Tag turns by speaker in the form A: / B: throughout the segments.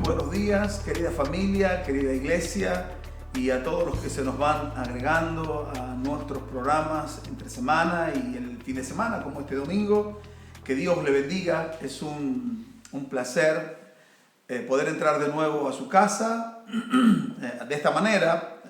A: Buenos días, querida familia, querida iglesia y a todos los que se nos van agregando a nuestros programas entre semana y el fin de semana como este domingo. Que Dios le bendiga. Es un placer poder entrar de nuevo a su casa de esta manera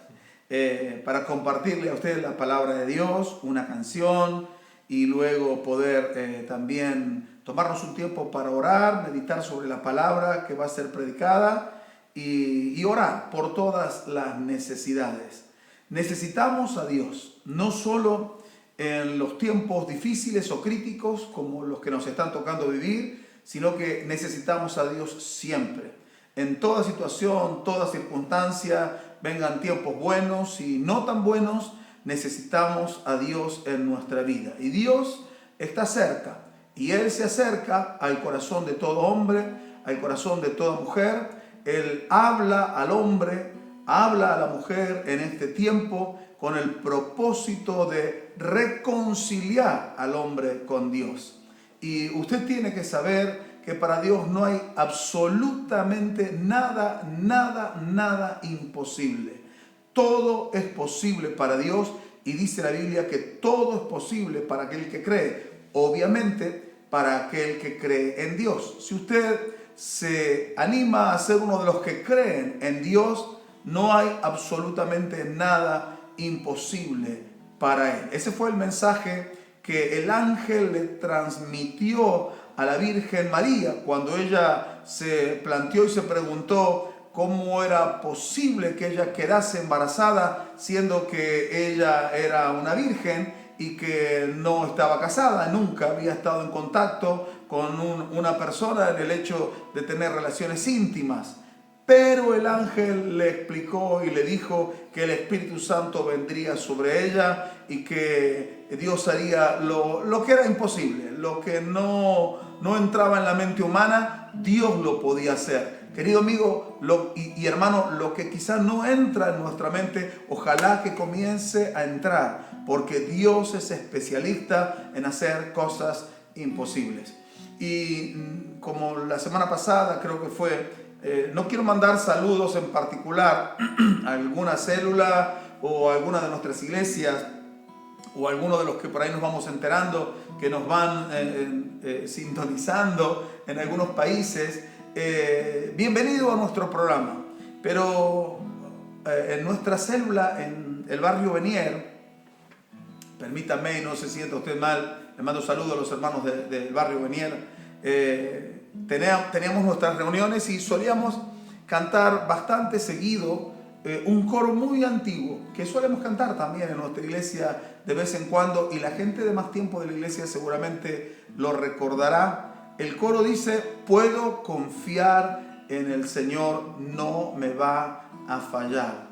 A: para compartirle a ustedes la palabra de Dios, una canción y luego poder también tomarnos un tiempo para orar, meditar sobre la palabra que va a ser predicada y orar por todas las necesidades. Necesitamos a Dios, no solo en los tiempos difíciles o críticos como los que nos están tocando vivir, sino que necesitamos a Dios siempre. En toda situación, toda circunstancia, vengan tiempos buenos y no tan buenos, necesitamos a Dios en nuestra vida. Y Dios está cerca. Y Él se acerca al corazón de todo hombre, al corazón de toda mujer. Él habla al hombre, habla a la mujer en este tiempo con el propósito de reconciliar al hombre con Dios. Y usted tiene que saber que para Dios no hay absolutamente nada imposible. Todo es posible para Dios y dice la Biblia que todo es posible para aquel que cree. Obviamente, para aquel que cree en Dios. Si usted se anima a ser uno de los que creen en Dios, no hay absolutamente nada imposible para Él. Ese fue el mensaje que el ángel le transmitió a la Virgen María cuando ella se planteó y se preguntó cómo era posible que ella quedase embarazada siendo que ella era una virgen y que no estaba casada, nunca había estado en contacto con una persona en el hecho de tener relaciones íntimas. Pero el ángel le explicó y le dijo que el Espíritu Santo vendría sobre ella y que Dios haría lo que era imposible, lo que no entraba en la mente humana, Dios lo podía hacer. Querido amigo y hermano, lo que quizás no entra en nuestra mente, ojalá que comience a entrar, porque Dios es especialista en hacer cosas imposibles. Y como la semana pasada creo que fue, no quiero mandar saludos en particular a alguna célula o a alguna de nuestras iglesias o a algunos de los que por ahí nos vamos enterando que nos van sintonizando en algunos países. Bienvenido a nuestro programa. Pero en nuestra célula en el barrio Benier, permítame y no se sienta usted mal, le mando saludos a los hermanos del barrio Benier. Teníamos nuestras reuniones y solíamos cantar bastante seguido un coro muy antiguo que solemos cantar también en nuestra iglesia de vez en cuando, y la gente de más tiempo de la iglesia seguramente lo recordará. El coro dice: puedo confiar en el Señor, no me va a fallar.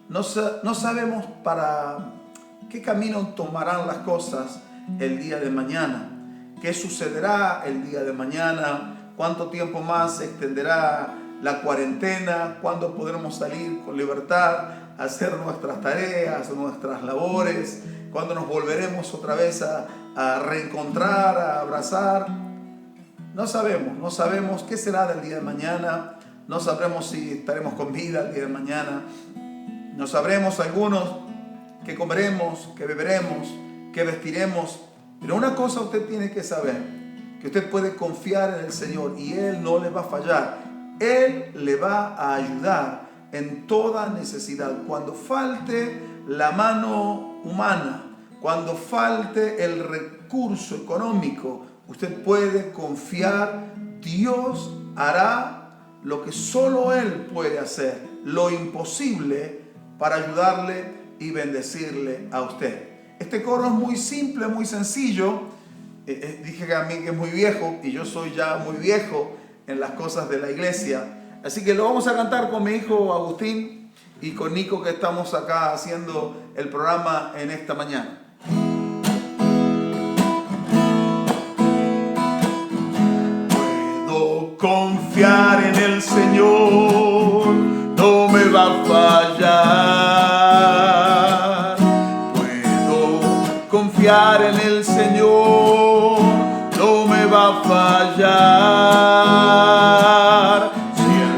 A: No sabemos para qué camino tomarán las cosas el día de mañana, qué sucederá el día de mañana, cuánto tiempo más se extenderá la cuarentena, cuándo podremos salir con libertad a hacer nuestras tareas, nuestras labores, cuándo nos volveremos otra vez a reencontrar, a abrazar. No sabemos qué será del día de mañana, no sabremos si estaremos con vida el día de mañana, no sabremos algunos qué comeremos, qué beberemos, qué vestiremos. Pero una cosa usted tiene que saber, que usted puede confiar en el Señor y Él no le va a fallar. Él le va a ayudar en toda necesidad. Cuando falte la mano humana, cuando falte el recurso económico, usted puede confiar. Dios hará lo que solo Él puede hacer, lo imposible para ayudarle y bendecirle a usted. Este coro es muy simple, muy sencillo. Dije que a mí que es muy viejo y yo soy ya muy viejo en las cosas de la iglesia. Así que lo vamos a cantar con mi hijo Agustín y con Nico, que estamos acá haciendo el programa en esta mañana. Puedo confiar en el Señor, no me va a fallar. Puedo confiar en el Señor, no me va a fallar. Si Él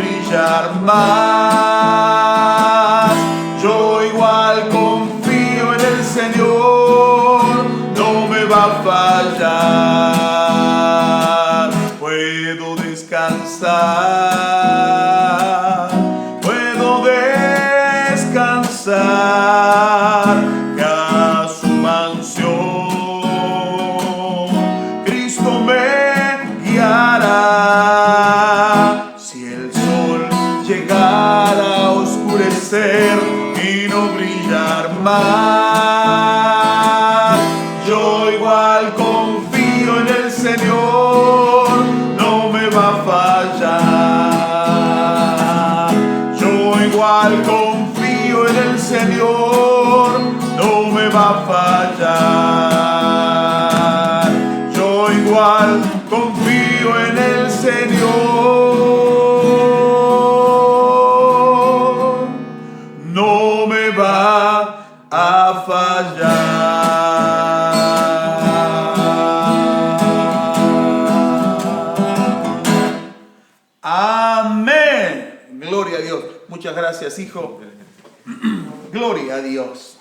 A: brillar más. Yo igual confío en el Señor, no me va a fallar. Puedo descansar, puedo descansar, que a su mansión Cristo me guiará. Si el sol llegara a oscurecer y no brillar más, yo igual confío en el Señor, no me va a fallar. Yo igual confío en el Señor, no me va a fallar. Yo igual confío en el Señor, no me va a fallar. Amén. Gloria a Dios. Muchas gracias, hijo. Gloria a Dios.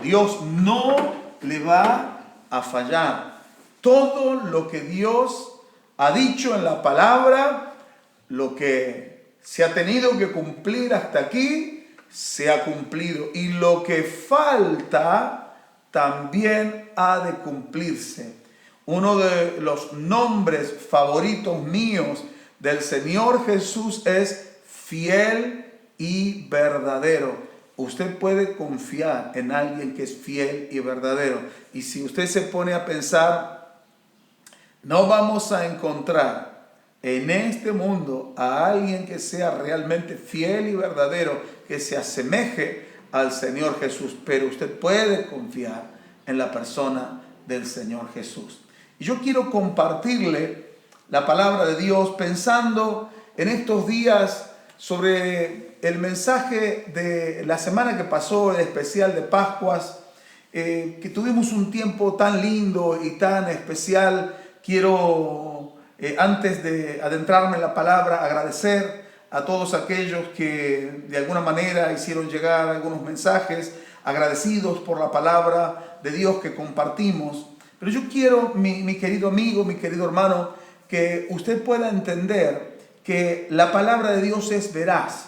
A: Dios no le va a fallar. Todo lo que Dios ha dicho en la palabra, lo que se ha tenido que cumplir hasta aquí, se ha cumplido. Y lo que falta también ha de cumplirse. Uno de los nombres favoritos míos del Señor Jesús es fiel y verdadero. Usted puede confiar en alguien que es fiel y verdadero. Y si usted se pone a pensar, no vamos a encontrar en este mundo a alguien que sea realmente fiel y verdadero, que se asemeje al Señor Jesús. Pero usted puede confiar en la persona del Señor Jesús. Y yo quiero compartirle la palabra de Dios pensando en estos días sobre el mensaje de la semana que pasó, el especial de Pascuas, que tuvimos un tiempo tan lindo y tan especial. Quiero, antes de adentrarme en la palabra, agradecer a todos aquellos que de alguna manera hicieron llegar algunos mensajes, agradecidos por la palabra de Dios que compartimos. Pero yo quiero, mi querido amigo, mi querido hermano, que usted pueda entender que la palabra de Dios es veraz,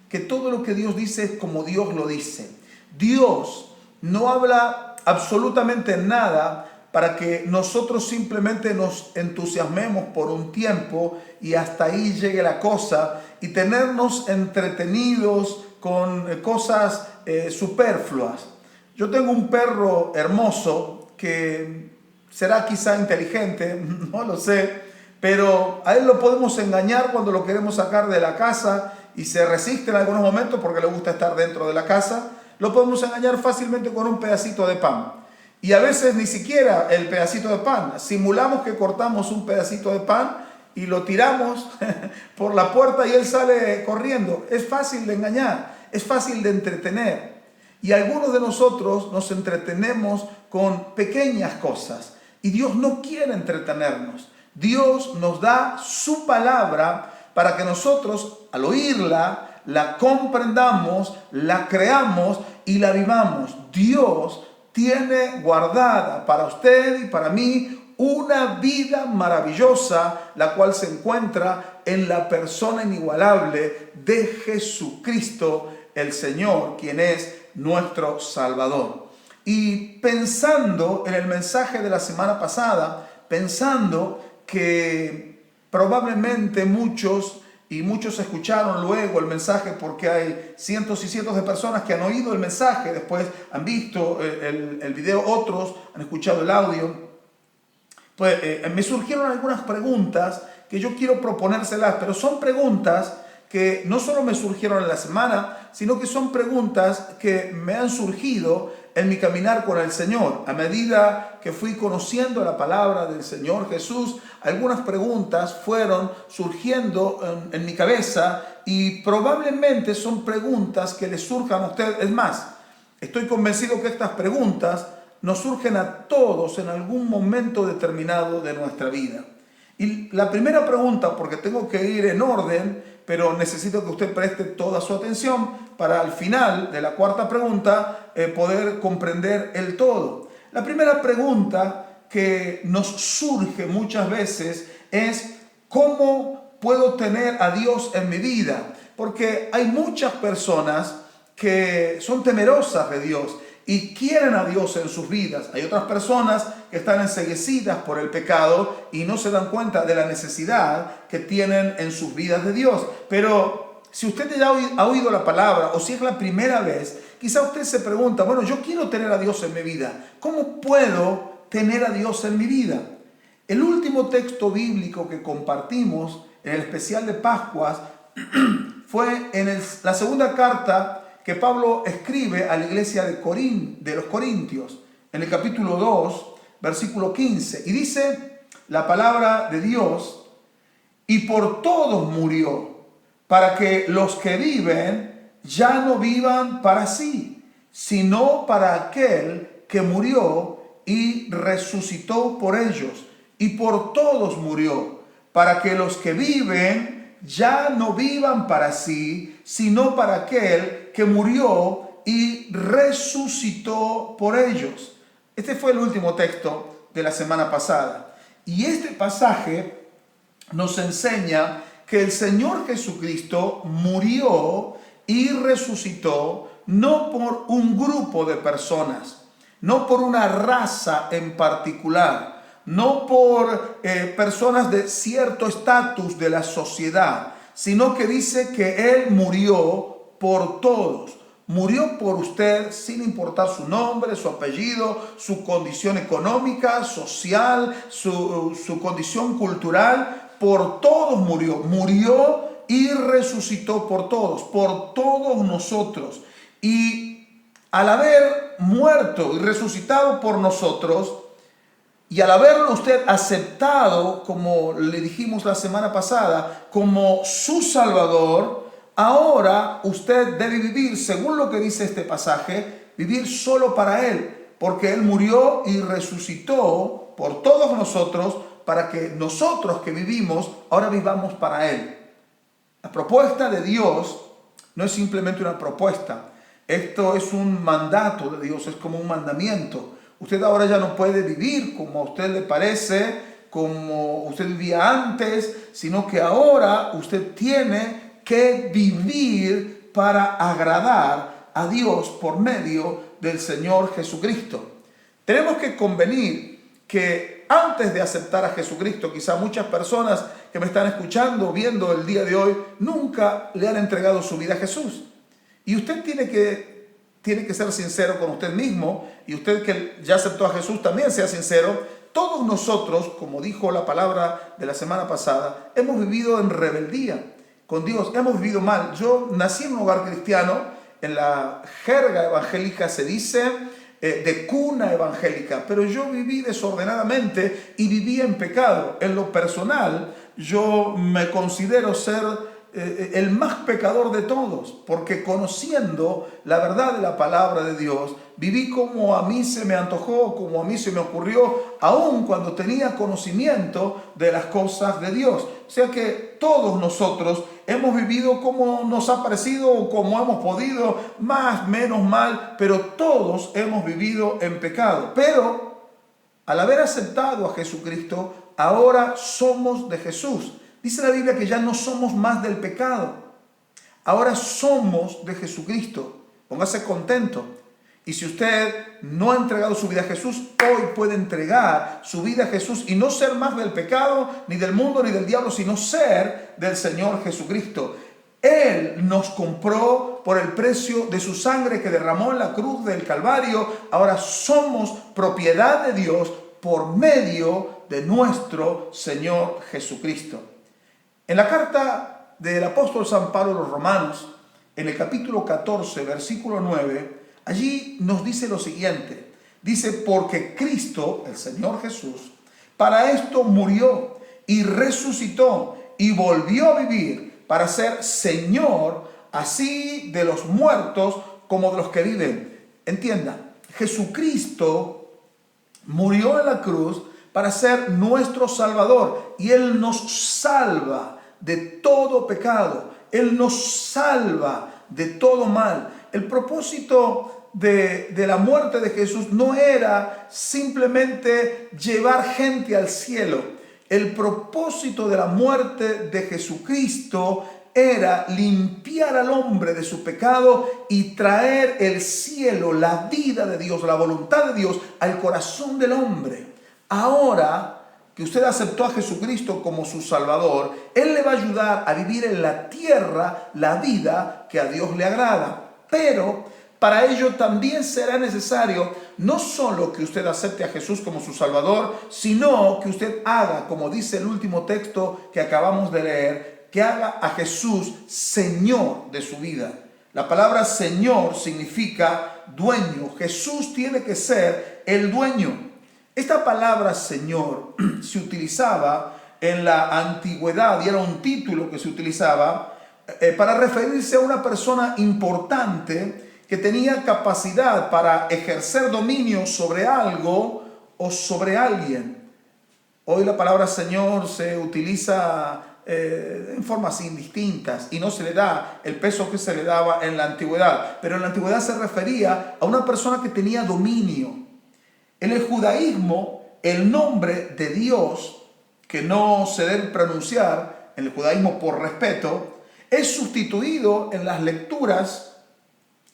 A: que todo lo que Dios dice es como Dios lo dice. Dios no habla absolutamente nada para que nosotros simplemente nos entusiasmemos por un tiempo y hasta ahí llegue la cosa y tenernos entretenidos con cosas superfluas. Yo tengo un perro hermoso que será quizá inteligente, no lo sé, pero a él lo podemos engañar cuando lo queremos sacar de la casa y se resiste en algunos momentos porque le gusta estar dentro de la casa. Lo podemos engañar fácilmente con un pedacito de pan. Y a veces ni siquiera el pedacito de pan. Simulamos que cortamos un pedacito de pan y lo tiramos por la puerta y él sale corriendo. Es fácil de engañar, es fácil de entretener. Y algunos de nosotros nos entretenemos con pequeñas cosas. Y Dios no quiere entretenernos. Dios nos da su palabra para que nosotros, al oírla, la comprendamos, la creamos y la vivamos. Dios tiene guardada para usted y para mí una vida maravillosa, la cual se encuentra en la persona inigualable de Jesucristo, el Señor, quien es nuestro Salvador. Y pensando en el mensaje de la semana pasada, pensando que probablemente muchos escucharon luego el mensaje, porque hay cientos y cientos de personas que han oído el mensaje, después han visto el video, otros han escuchado el audio. Pues me surgieron algunas preguntas que yo quiero proponérselas, pero son preguntas que no solo me surgieron en la semana, sino que son preguntas que me han surgido en mi caminar con el Señor. A medida que fui conociendo la palabra del Señor Jesús, algunas preguntas fueron surgiendo en mi cabeza y probablemente son preguntas que le surjan a usted. Es más, estoy convencido que estas preguntas nos surgen a todos en algún momento determinado de nuestra vida. Y la primera pregunta, porque tengo que ir en orden, pero necesito que usted preste toda su atención para al final de la cuarta pregunta poder comprender el todo. La primera pregunta que nos surge muchas veces es: ¿cómo puedo tener a Dios en mi vida? Porque hay muchas personas que son temerosas de Dios y quieren a Dios en sus vidas. Hay otras personas que están enceguecidas por el pecado y no se dan cuenta de la necesidad que tienen en sus vidas de Dios. Pero si usted ya ha oído la palabra, o si es la primera vez, quizá usted se pregunta: bueno, yo quiero tener a Dios en mi vida. ¿Cómo puedo tener a Dios en mi vida? El último texto bíblico que compartimos en el especial de Pascuas fue en la segunda carta que Pablo escribe a la iglesia de los Corintios, en el capítulo 2, versículo 15. Y dice la palabra de Dios: y por todos murió, para que los que viven ya no vivan para sí, sino para aquel que murió y resucitó por ellos. Y por todos murió, para que los que viven ya no vivan para sí, sino para aquel que murió y resucitó por ellos. Este fue el último texto de la semana pasada. Y este pasaje nos enseña que el Señor Jesucristo murió y resucitó no por un grupo de personas, no por una raza en particular, no por personas de cierto estatus de la sociedad, sino que dice que Él murió por todos. Murió por usted sin importar su nombre, su apellido, su condición económica, social, su condición cultural. Por todos murió. Murió y resucitó por todos nosotros. Y al haber muerto y resucitado por nosotros, y al haberlo usted aceptado, como le dijimos la semana pasada, como su Salvador, ahora usted debe vivir, según lo que dice este pasaje, vivir solo para Él, porque Él murió y resucitó por todos nosotros, para que nosotros que vivimos, ahora vivamos para Él. La propuesta de Dios no es simplemente una propuesta. Esto es un mandato de Dios, es como un mandamiento. Usted ahora ya no puede vivir como a usted le parece, como usted vivía antes, sino que ahora usted tiene que vivir para agradar a Dios por medio del Señor Jesucristo. Tenemos que convenir que antes de aceptar a Jesucristo, quizá muchas personas que me están escuchando, viendo el día de hoy, nunca le han entregado su vida a Jesús. Y usted tiene que ser sincero con usted mismo, y usted que ya aceptó a Jesús también sea sincero. Todos nosotros, como dijo la palabra de la semana pasada, hemos vivido en rebeldía con Dios, hemos vivido mal. Yo nací en un hogar cristiano, en la jerga evangélica se dice de cuna evangélica, pero yo viví desordenadamente y viví en pecado. En lo personal, yo me considero ser el más pecador de todos, porque conociendo la verdad de la palabra de Dios, viví como a mí se me antojó, como a mí se me ocurrió, aun cuando tenía conocimiento de las cosas de Dios. O sea que todos nosotros hemos vivido como nos ha parecido o como hemos podido, más, menos mal, pero todos hemos vivido en pecado. Pero al haber aceptado a Jesucristo, ahora somos de Jesús. Dice la Biblia que ya no somos más del pecado. Ahora somos de Jesucristo. Póngase contento. Y si usted no ha entregado su vida a Jesús, hoy puede entregar su vida a Jesús y no ser más del pecado, ni del mundo, ni del diablo, sino ser del Señor Jesucristo. Él nos compró por el precio de su sangre que derramó en la cruz del Calvario. Ahora somos propiedad de Dios por medio de nuestro Señor Jesucristo. En la carta del apóstol San Pablo a los Romanos, en el capítulo 14, versículo 9, allí nos dice lo siguiente. Dice: porque Cristo, el Señor Jesús, para esto murió y resucitó y volvió a vivir para ser Señor así de los muertos como de los que viven. Entienda, Jesucristo murió en la cruz para ser nuestro Salvador y Él nos salva de todo pecado. Él nos salva de todo mal. El propósito de la muerte de Jesús no era simplemente llevar gente al cielo. El propósito de la muerte de Jesucristo era limpiar al hombre de su pecado y traer el cielo, la vida de Dios, la voluntad de Dios al corazón del hombre. Ahora que usted aceptó a Jesucristo como su Salvador, Él le va a ayudar a vivir en la tierra la vida que a Dios le agrada. Pero para ello también será necesario no solo que usted acepte a Jesús como su Salvador, sino que usted haga, como dice el último texto que acabamos de leer, que haga a Jesús Señor de su vida. La palabra Señor significa dueño. Jesús tiene que ser el dueño. Esta palabra Señor se utilizaba en la antigüedad y era un título que se utilizaba para referirse a una persona importante que tenía capacidad para ejercer dominio sobre algo o sobre alguien. Hoy la palabra Señor se utiliza en formas indistintas y no se le da el peso que se le daba en la antigüedad. Pero en la antigüedad se refería a una persona que tenía dominio. En el judaísmo, el nombre de Dios, que no se debe pronunciar en el judaísmo por respeto, es sustituido en las lecturas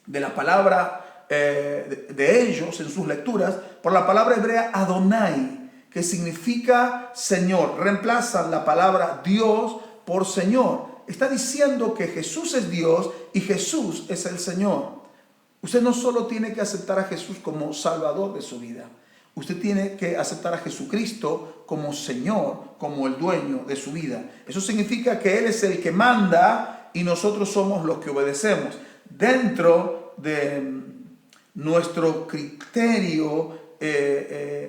A: de la palabra de ellos, en sus lecturas, por la palabra hebrea Adonai, que significa Señor. Reemplazan la palabra Dios por Señor. Está diciendo que Jesús es Dios y Jesús es el Señor. Usted no solo tiene que aceptar a Jesús como Salvador de su vida. Usted tiene que aceptar a Jesucristo como Señor, como el dueño de su vida. Eso significa que Él es el que manda y nosotros somos los que obedecemos. Dentro de nuestro criterio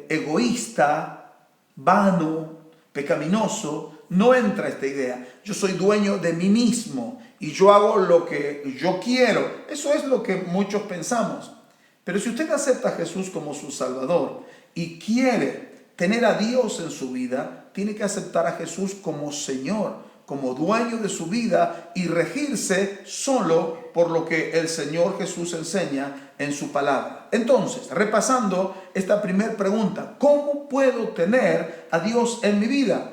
A: egoísta, vano, pecaminoso, no entra esta idea. Yo soy dueño de mí mismo y yo hago lo que yo quiero. Eso es lo que muchos pensamos. Pero si usted acepta a Jesús como su Salvador y quiere tener a Dios en su vida, tiene que aceptar a Jesús como Señor, como dueño de su vida y regirse solo por lo que el Señor Jesús enseña en su palabra. Entonces, repasando esta primera pregunta, ¿cómo puedo tener a Dios en mi vida?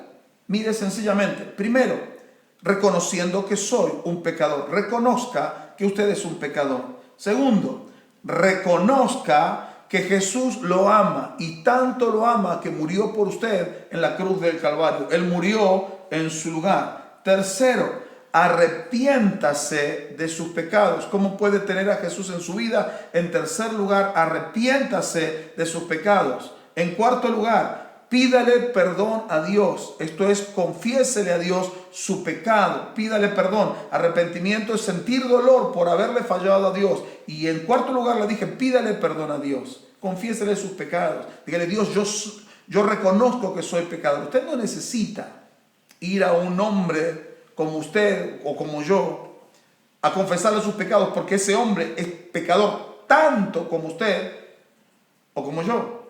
A: Mire, sencillamente, primero, reconociendo que soy un pecador. Reconozca que usted es un pecador. Segundo, reconozca que Jesús lo ama y tanto lo ama que murió por usted en la cruz del Calvario. Él murió en su lugar. Tercero, arrepiéntase de sus pecados. ¿Cómo puede tener a Jesús en su vida? En tercer lugar, arrepiéntase de sus pecados. En cuarto lugar, pídale perdón a Dios. Esto es, confiésele a Dios su pecado. Pídale perdón. Arrepentimiento es sentir dolor por haberle fallado a Dios. Y en cuarto lugar le dije, pídale perdón a Dios. Confiésele sus pecados. Dígale, Dios, yo reconozco que soy pecador. Usted no necesita ir a un hombre como usted o como yo a confesarle sus pecados, porque ese hombre es pecador tanto como usted o como yo.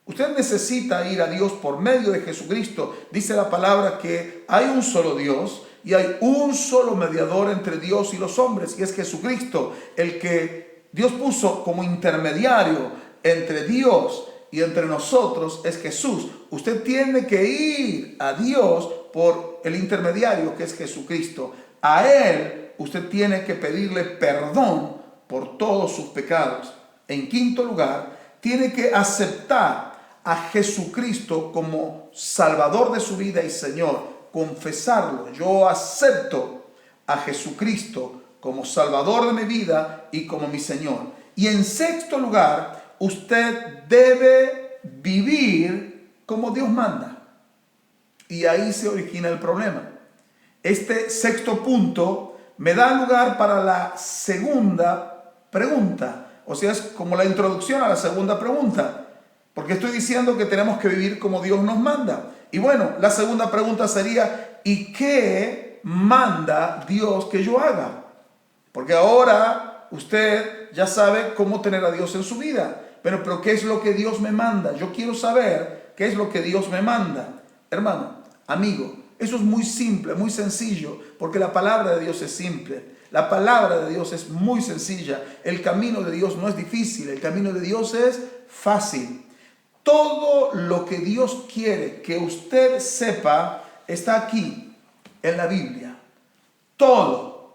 A: Usted necesita ir a Dios por medio de Jesucristo. Dice la palabra que hay un solo Dios y hay un solo mediador entre Dios y los hombres, y es Jesucristo, el que Dios puso como intermediario entre Dios y entre nosotros es Jesús. Usted tiene que ir a Dios por el intermediario que es Jesucristo. A Él usted tiene que pedirle perdón por todos sus pecados. En quinto lugar, tiene que aceptar a Jesucristo como Salvador de su vida y Señor. Confesarlo. Yo acepto a Jesucristo como Salvador de mi vida y como mi Señor. Y en sexto lugar, usted debe vivir como Dios manda. Y ahí se origina el problema. Este sexto punto me da lugar para la segunda pregunta. O sea, es como la introducción a la segunda pregunta. Porque estoy diciendo que tenemos que vivir como Dios nos manda. Y bueno, la segunda pregunta sería, ¿y qué manda Dios que yo haga? Porque ahora usted ya sabe cómo tener a Dios en su vida. Pero ¿qué es lo que Dios me manda? Yo quiero saber qué es lo que Dios me manda. Hermano, amigo, Eso es muy simple, muy sencillo, porque la palabra de Dios es simple. La palabra de Dios es muy sencilla. El camino de Dios no es difícil, el camino de Dios es fácil. Todo lo que Dios quiere que usted sepa está aquí en la Biblia. Todo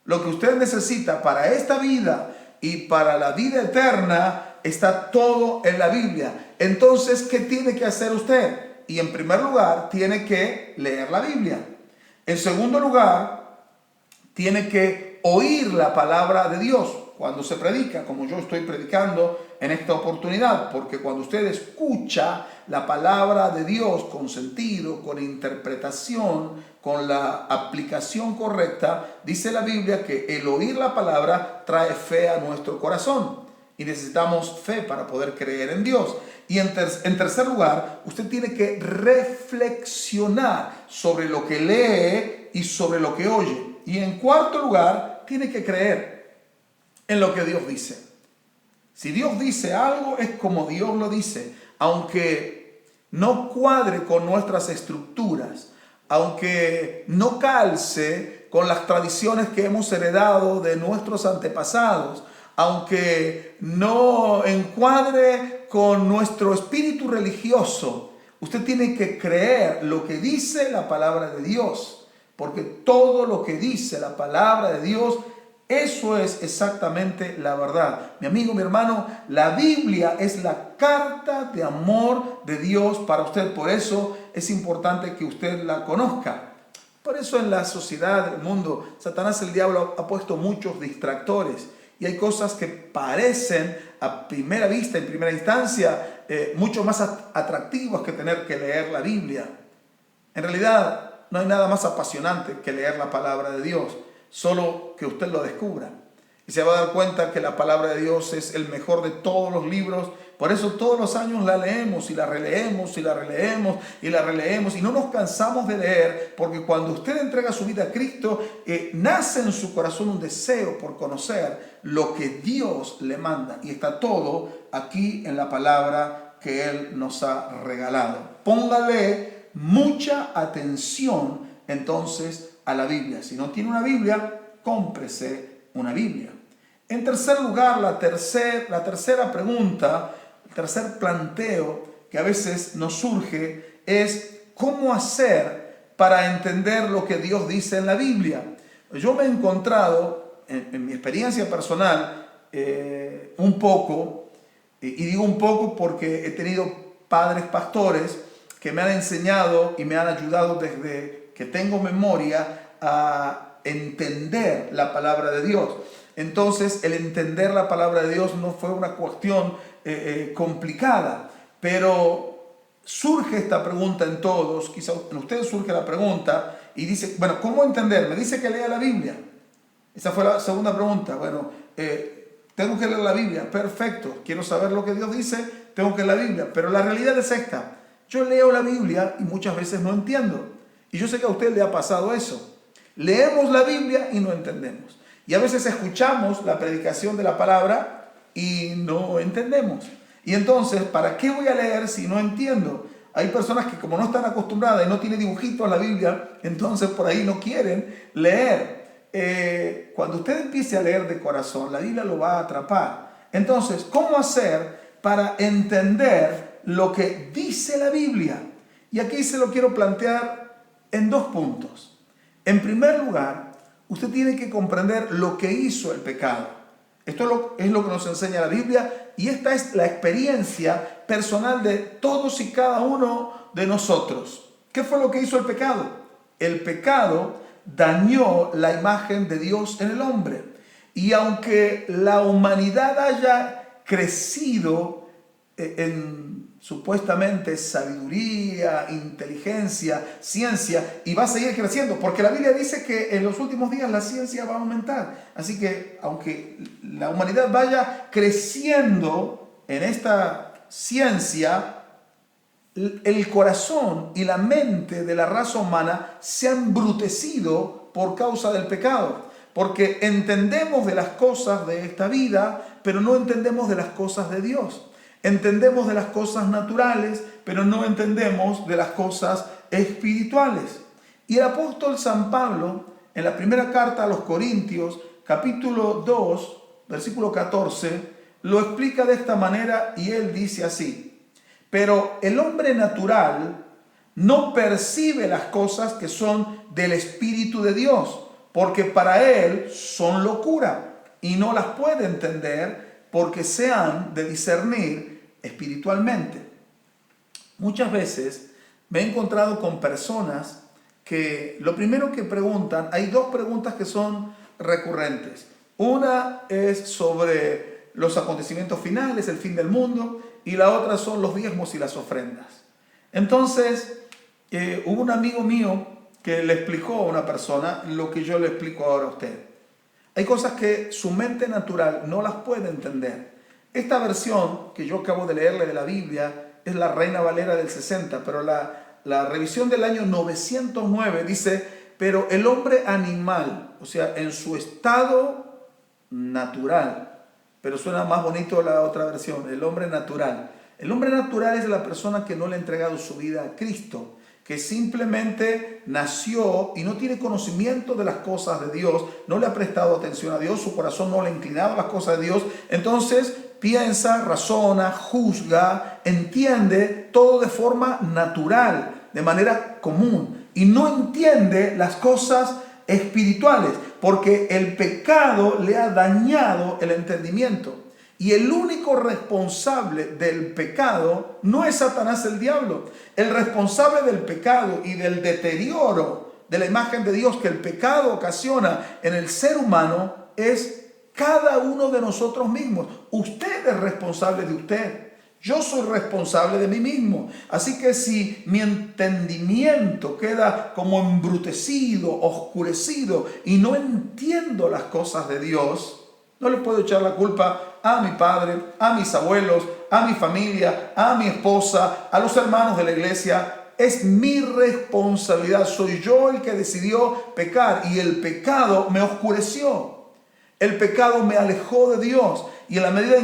A: lo que usted necesita para esta vida y para la vida eterna está todo en la Biblia. Entonces, ¿qué tiene que hacer usted? Y en primer lugar, tiene que leer la Biblia. En segundo lugar, tiene que oír la palabra de Dios cuando se predica, como yo estoy predicando en esta oportunidad, porque cuando usted escucha la palabra de Dios con sentido, con interpretación, con la aplicación correcta, dice la Biblia que el oír la palabra trae fe a nuestro corazón y necesitamos fe para poder creer en Dios. Y en tercer lugar, usted tiene que reflexionar sobre lo que lee y sobre lo que oye. Y en cuarto lugar, tiene que creer en lo que Dios dice. Si Dios dice algo, es como Dios lo dice. Aunque no cuadre con nuestras estructuras, aunque no calce con las tradiciones que hemos heredado de nuestros antepasados, aunque no encuadre con nuestro espíritu religioso, usted tiene que creer lo que dice la palabra de Dios, porque todo lo que dice la palabra de Dios, eso es exactamente la verdad. Mi amigo, mi hermano, la Biblia es la carta de amor de Dios para usted. Por eso es importante que usted la conozca. Por eso en la sociedad, el mundo, Satanás, el diablo, ha puesto muchos distractores. Y hay cosas que parecen a primera vista, en primera instancia, mucho más atractivas que tener que leer la Biblia. En realidad, no hay nada más apasionante que leer la palabra de Dios, solo que usted lo descubra. Y se va a dar cuenta que la palabra de Dios es el mejor de todos los libros. Por eso todos los años la leemos y la releemos y la releemos y la releemos. Y no nos cansamos de leer, porque cuando usted entrega su vida a Cristo, nace en su corazón un deseo por conocer lo que Dios le manda. Y está todo aquí en la palabra que Él nos ha regalado. Póngale mucha atención entonces a la Biblia. Si no tiene una Biblia, cómprese una Biblia. En tercer lugar, la tercera pregunta, el tercer planteo que a veces nos surge es ¿cómo hacer para entender lo que Dios dice en la Biblia? Yo me he encontrado en mi experiencia personal un poco, y digo un poco porque he tenido padres pastores que me han enseñado y me han ayudado desde que tengo memoria a entender la palabra de Dios. Entonces, el entender la palabra de Dios no fue una cuestión complicada, pero surge esta pregunta en todos, quizá en ustedes surge la pregunta y dice, bueno, ¿cómo entender? Me dice que lea la Biblia. Esa fue la segunda pregunta. Bueno, tengo que leer la Biblia, perfecto, quiero saber lo que Dios dice, tengo que leer la Biblia, pero la realidad es esta, yo leo la Biblia y muchas veces no entiendo, y yo sé que a usted le ha pasado eso, leemos la Biblia y no entendemos. Y a veces escuchamos la predicación de la palabra y no entendemos. Y entonces, ¿para qué voy a leer si no entiendo? Hay personas que como no están acostumbradas y no tienen dibujitos en la Biblia, entonces por ahí no quieren leer. Cuando usted empiece a leer de corazón, la Biblia lo va a atrapar. Entonces, ¿cómo hacer para entender lo que dice la Biblia? Y aquí se lo quiero plantear en dos puntos. En primer lugar, usted tiene que comprender lo que hizo el pecado. Esto es lo que nos enseña la Biblia y esta es la experiencia personal de todos y cada uno de nosotros. ¿Qué fue lo que hizo el pecado? El pecado dañó la imagen de Dios en el hombre. Y aunque la humanidad haya crecido en supuestamente sabiduría, inteligencia, ciencia, y va a seguir creciendo, porque la Biblia dice que en los últimos días la ciencia va a aumentar. Así que aunque la humanidad vaya creciendo en esta ciencia, el corazón y la mente de la raza humana se han embrutecido por causa del pecado, porque entendemos de las cosas de esta vida, pero no entendemos de las cosas de Dios. Entendemos de las cosas naturales, pero no entendemos de las cosas espirituales. Y el apóstol San Pablo, en la primera carta a los Corintios, capítulo 2, versículo 14, lo explica de esta manera y él dice así: pero el hombre natural no percibe las cosas que son del Espíritu de Dios, porque para él son locura y no las puede entender porque se han de discernir espiritualmente. Muchas veces me he encontrado con personas que lo primero que preguntan, hay dos preguntas que son recurrentes. Una es sobre los acontecimientos finales, el fin del mundo, y la otra son los diezmos y las ofrendas. Entonces, hubo un amigo mío que le explicó a una persona lo que yo le explico ahora a usted. Hay cosas que su mente natural no las puede entender. Esta versión que yo acabo de leerle de la Biblia es la Reina Valera del 60, pero la revisión del año 909 dice: pero el hombre animal, o sea, en su estado natural, pero suena más bonito la otra versión, el hombre natural. El hombre natural es la persona que no le ha entregado su vida a Cristo, que simplemente nació y no tiene conocimiento de las cosas de Dios, no le ha prestado atención a Dios, su corazón no le ha inclinado a las cosas de Dios, entonces piensa, razona, juzga, entiende todo de forma natural, de manera común, y no entiende las cosas espirituales, porque el pecado le ha dañado el entendimiento. Y el único responsable del pecado no es Satanás, el diablo. El responsable del pecado y del deterioro de la imagen de Dios que el pecado ocasiona en el ser humano es cada uno de nosotros mismos. Usted es responsable de usted. Yo soy responsable de mí mismo. Así que si mi entendimiento queda como embrutecido, oscurecido y no entiendo las cosas de Dios, no le puedo echar la culpa a mi padre, a mis abuelos, a mi familia, a mi esposa, a los hermanos de la iglesia. Es mi responsabilidad. Soy yo el que decidió pecar y el pecado me oscureció. El pecado me alejó de Dios. Y en la medida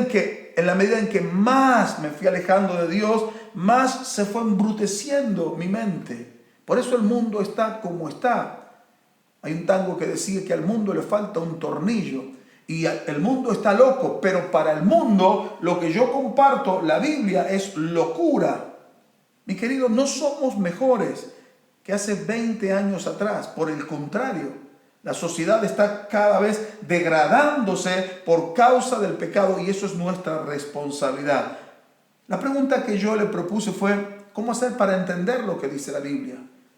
A: en que más me fui alejando de Dios, más se fue embruteciendo mi mente. Por eso el mundo está como está. Hay un tango que decía que al mundo le falta un tornillo. Y el mundo está loco, pero para el mundo lo que yo comparto, la Biblia, es locura. Mi querido, no somos mejores que hace 20 años atrás. Por el contrario, la sociedad está cada vez degradándose por causa del pecado y eso es nuestra responsabilidad. La pregunta que yo le propuse fue: ¿cómo hacer para entender lo que dice la Biblia?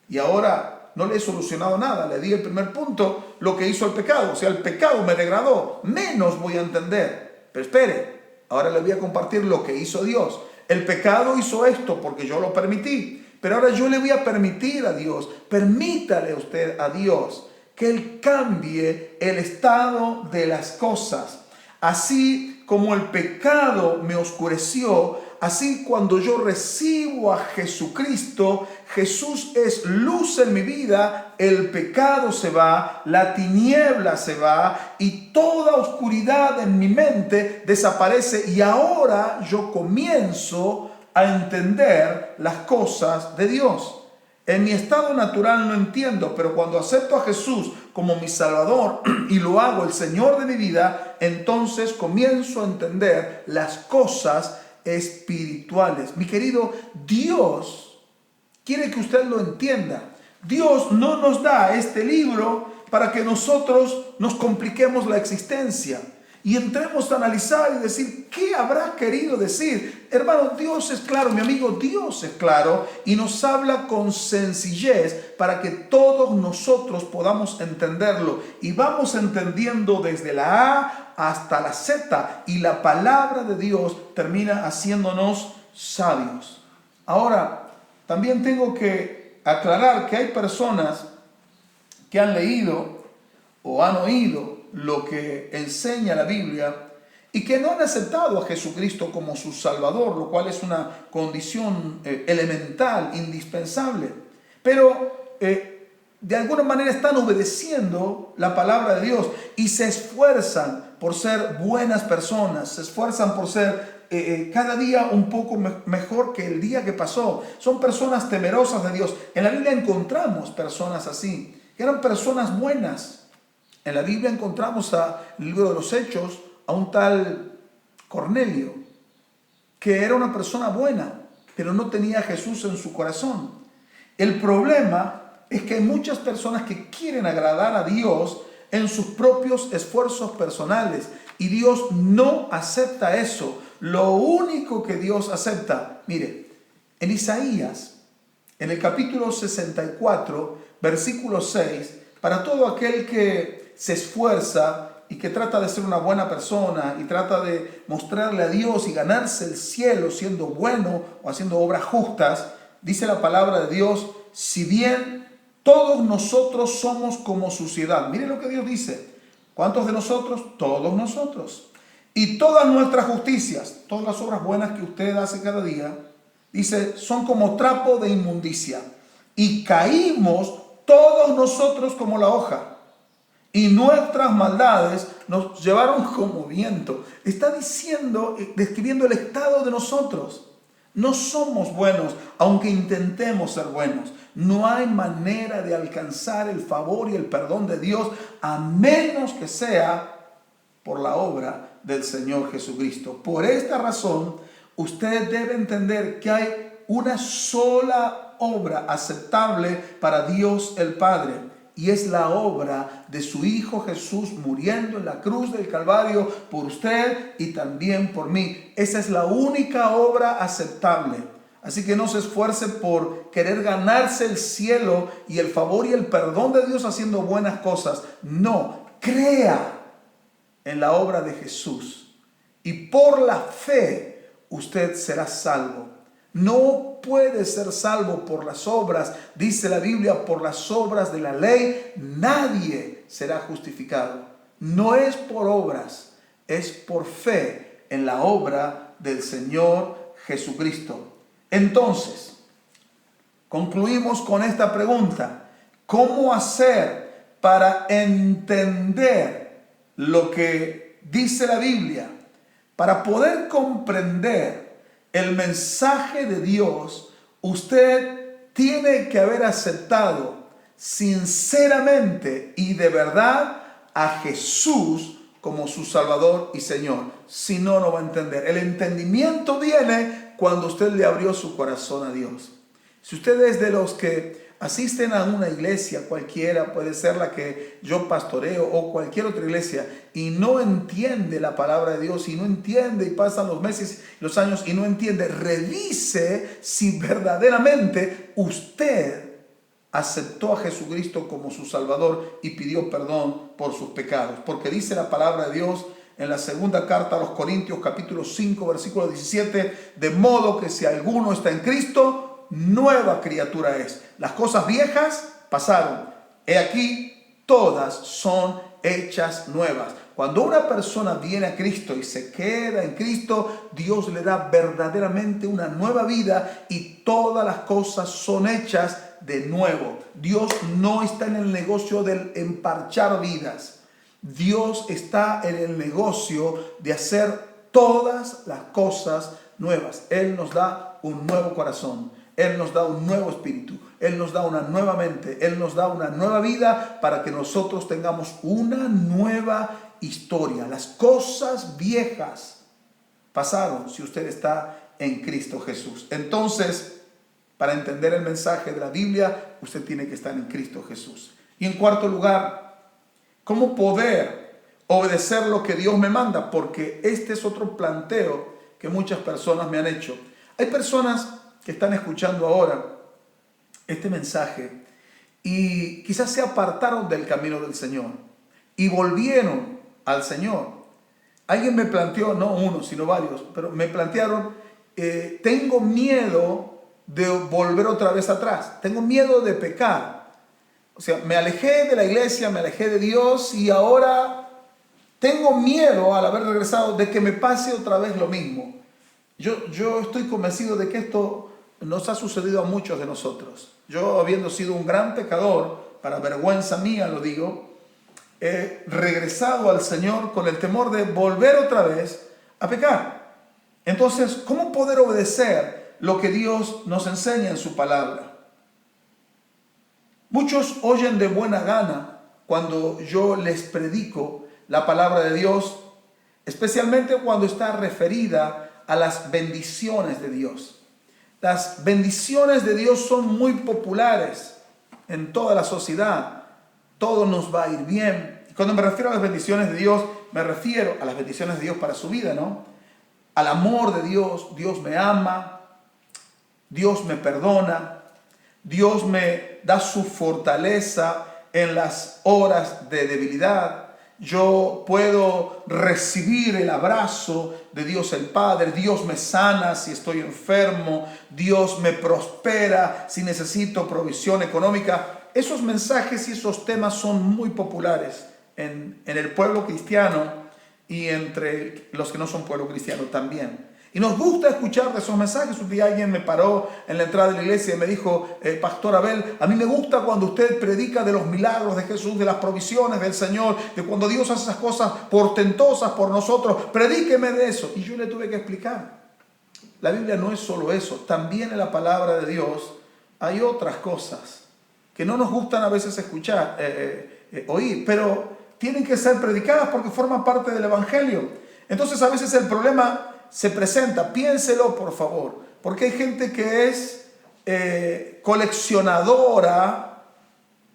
A: Y ahora no le he solucionado nada. Le di el primer punto, lo que hizo el pecado. O sea, el pecado me degradó. Menos voy a entender. Pero espere, ahora le voy a compartir lo que hizo Dios. El pecado hizo esto porque yo lo permití. Pero ahora yo le voy a permitir a Dios. Permítale usted a Dios que Él cambie el estado de las cosas. Así como el pecado me oscureció, así cuando yo recibo a Jesucristo, Jesús es luz en mi vida, el pecado se va, la tiniebla se va y toda oscuridad en mi mente desaparece y ahora yo comienzo a entender las cosas de Dios. En mi estado natural no entiendo, pero cuando acepto a Jesús como mi Salvador y lo hago el Señor de mi vida, entonces comienzo a entender las cosas espirituales. Mi querido, Dios quiere que usted lo entienda. Dios no nos da este libro para que nosotros nos compliquemos la existencia y entremos a analizar y decir, ¿qué habrá querido decir? Hermano, Dios es claro, mi amigo, Dios es claro y nos habla con sencillez para que todos nosotros podamos entenderlo. Y vamos entendiendo desde la A hasta la Z y la palabra de Dios termina haciéndonos sabios. Ahora, también tengo que aclarar que hay personas que han leído o han oído lo que enseña la Biblia y que no han aceptado a Jesucristo como su Salvador, lo cual es una condición elemental, indispensable. Pero de alguna manera están obedeciendo la palabra de Dios y se esfuerzan por ser buenas personas, se esfuerzan por ser cada día un poco mejor que el día que pasó. Son personas temerosas de Dios. En la Biblia encontramos personas así, que eran personas buenas. En la Biblia encontramos en el libro de los Hechos a un tal Cornelio, que era una persona buena, pero no tenía a Jesús en su corazón. El problema es que hay muchas personas que quieren agradar a Dios en sus propios esfuerzos personales y Dios no acepta eso. Lo único que Dios acepta, mire, en Isaías, en el capítulo 64, versículo 6, para todo aquel que se esfuerza y que trata de ser una buena persona y trata de mostrarle a Dios y ganarse el cielo siendo bueno o haciendo obras justas, dice la palabra de Dios, si bien todos nosotros somos como suciedad. Mire lo que Dios dice. ¿Cuántos de nosotros? Todos nosotros. Y todas nuestras justicias, todas las obras buenas que usted hace cada día, dice, son como trapo de inmundicia. Y caímos todos nosotros como la hoja. Y nuestras maldades nos llevaron como viento. Está diciendo, describiendo el estado de nosotros. No somos buenos, aunque intentemos ser buenos. No hay manera de alcanzar el favor y el perdón de Dios a menos que sea por la obra del Señor Jesucristo. Por esta razón, usted debe entender que hay una sola obra aceptable para Dios el Padre. Y es la obra de su Hijo Jesús muriendo en la cruz del Calvario por usted y también por mí. Esa es la única obra aceptable. Así que no se esfuerce por querer ganarse el cielo y el favor y el perdón de Dios haciendo buenas cosas. No, crea en la obra de Jesús y por la fe usted será salvo. No puede ser salvo por las obras, dice la Biblia, por las obras de la ley, nadie será justificado. No es por obras, es por fe en la obra del Señor Jesucristo. Entonces, concluimos con esta pregunta: ¿cómo hacer para entender lo que dice la Biblia? Para poder comprender el mensaje de Dios, usted tiene que haber aceptado sinceramente y de verdad a Jesús como su Salvador y Señor. Si no, no va a entender. El entendimiento viene cuando usted le abrió su corazón a Dios. Si usted es de los que asisten a una iglesia cualquiera, puede ser la que yo pastoreo o cualquier otra iglesia, y no entiende la palabra de Dios, y no entiende, y pasan los meses, los años, y no entiende, revise si verdaderamente usted aceptó a Jesucristo como su Salvador y pidió perdón por sus pecados. Porque dice la palabra de Dios en la segunda carta a los Corintios, capítulo 5, versículo 17, de modo que si alguno está en Cristo, nueva criatura es. Las cosas viejas pasaron. He aquí, todas son hechas nuevas. Cuando una persona viene a Cristo y se queda en Cristo, Dios le da verdaderamente una nueva vida y todas las cosas son hechas de nuevo. Dios no está en el negocio de emparchar vidas. Dios está en el negocio de hacer todas las cosas nuevas. Él nos da un nuevo corazón. Él nos da un nuevo espíritu, Él nos da una nueva mente, Él nos da una nueva vida para que nosotros tengamos una nueva historia. Las cosas viejas pasaron si usted está en Cristo Jesús. Entonces, para entender el mensaje de la Biblia, usted tiene que estar en Cristo Jesús. Y en cuarto lugar, ¿cómo poder obedecer lo que Dios me manda? Porque este es otro planteo que muchas personas me han hecho. Hay personas que están escuchando ahora este mensaje y quizás se apartaron del camino del Señor y volvieron al Señor. Alguien me planteó, no uno, sino varios, pero me plantearon, tengo miedo de volver otra vez atrás, tengo miedo de pecar. O sea, me alejé de la iglesia, me alejé de Dios y ahora tengo miedo al haber regresado de que me pase otra vez lo mismo. Yo estoy convencido de que esto nos ha sucedido a muchos de nosotros. Yo, habiendo sido un gran pecador, para vergüenza mía lo digo, he regresado al Señor con el temor de volver otra vez a pecar. Entonces, ¿cómo poder obedecer lo que Dios nos enseña en su palabra? Muchos oyen de buena gana cuando yo les predico la palabra de Dios, especialmente cuando está referida a las bendiciones de Dios. Las bendiciones de Dios son muy populares en toda la sociedad. Todo nos va a ir bien. Y cuando me refiero a las bendiciones de Dios, me refiero a las bendiciones de Dios para su vida, ¿no? Al amor de Dios. Dios me ama, Dios me perdona, Dios me da su fortaleza en las horas de debilidad. Yo puedo recibir el abrazo de Dios el Padre. Dios me sana si estoy enfermo. Dios me prospera si necesito provisión económica. Esos mensajes y esos temas son muy populares en el pueblo cristiano y entre los que no son pueblo cristiano también. Y nos gusta escuchar de esos mensajes. Un día alguien me paró en la entrada de la iglesia y me dijo, Pastor Abel, a mí me gusta cuando usted predica de los milagros de Jesús, de las provisiones del Señor, de cuando Dios hace esas cosas portentosas por nosotros. Predíqueme de eso. Y yo le tuve que explicar. La Biblia no es solo eso. También en la palabra de Dios hay otras cosas que no nos gustan a veces escuchar, oír, pero tienen que ser predicadas porque forman parte del Evangelio. Entonces a veces el problema se presenta, piénselo por favor, porque hay gente que es coleccionadora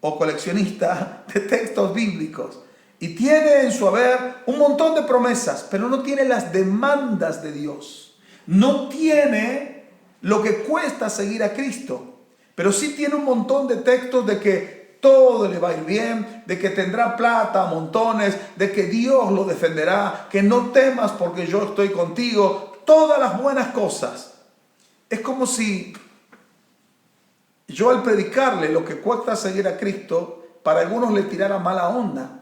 A: o coleccionista de textos bíblicos y tiene en su haber un montón de promesas, pero no tiene las demandas de Dios, no tiene lo que cuesta seguir a Cristo, pero sí tiene un montón de textos de que todo le va a ir bien, de que tendrá plata a montones, de que Dios lo defenderá, que no temas porque yo estoy contigo, todas las buenas cosas. Es como si yo al predicarle lo que cuesta seguir a Cristo, para algunos le tirara mala onda,